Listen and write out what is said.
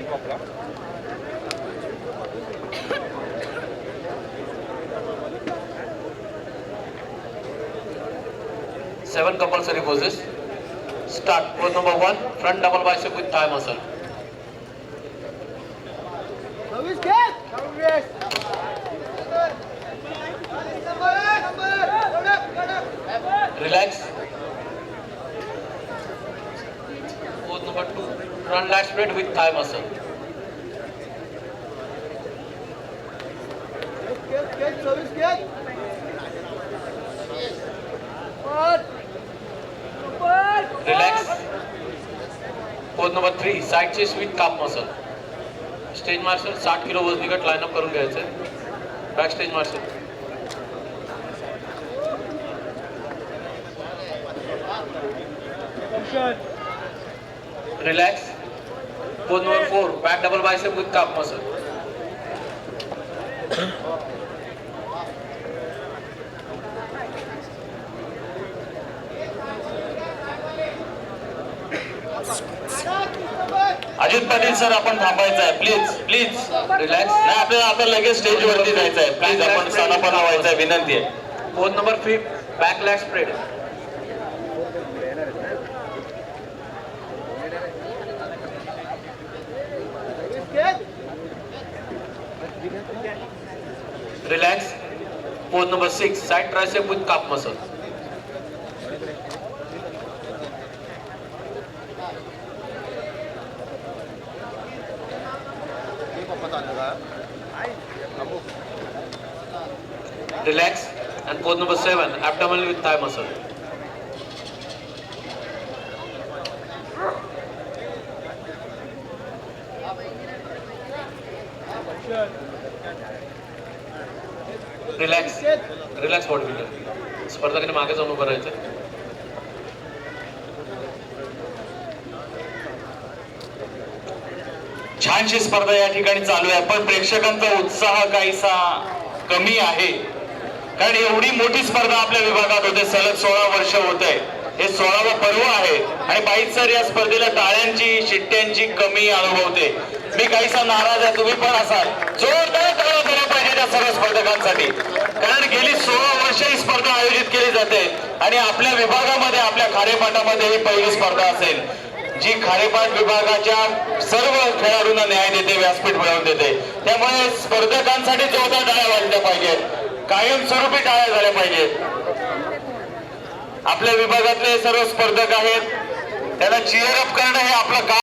7 compulsory poses. Start. Pose number 1, front double bicep with thigh muscle. Relax. Pose number 2, front lat spread with thigh muscle. Relax. Pose number 3, side chest with calf muscle. Stage marshal 60 kilo वजनी गट line up करून घ्यायचं आहे. Back stage marshal. Relax. Pose number 4, back double bicep with calf muscle. Ajit Patil sir, आपण थांबायचं आहे please please. Relax. नाही, आपल्याला आता लगेच स्टेज वरती जायचं आहे. प्लीज आपण साधापणा व्हायचा आहे, विनंती आहे. Pose number 5, back lag spread. Relax. Pose number 6, side tricep with calf muscle. Relax. And pose number 7, abdominal with thigh muscle. Relax. Relax body builder. स्पर्धकाने मागे जाऊन उभं राहायचं. छानशी स्पर्धा या ठिकाणी चालू आहे, पण प्रेक्षकांचा उत्साह काहीसा कमी आहे. कारण एवढी मोठी स्पर्धा आपल्या विभागात होते. सलग 16 वर्ष होत आहे. हे 16वं पर्व आहे आणि बाईच सर या स्पर्धेला टाळ्यांची शिट्ट्यांची कमी अनुभवते. मी काहीसा नाराज आहे, तुम्ही पण असाल. जोरदार टाळ्या झाल्या पाहिजे त्या सर्व स्पर्धकांसाठी, कारण गेली 16 वर्ष ही स्पर्धा आयोजित केली जाते आणि आपल्या विभागामध्ये, आपल्या खारेपाटामध्ये ही पहिली स्पर्धा असेल जी खारेपाट विभागाच्या सर्व खेळाडूंना न्याय देते, व्यासपीठ मिळवून देते. त्यामुळे स्पर्धकांसाठी जोरदार टाळ्या वाजल्या पाहिजेत, कायमस्वरूपी टाळ्या झाल्या पाहिजेत. आपल्या विभागातले सर्व स्पर्धक आहेत, त्यांना चीअर अप करणं हे आपलं काम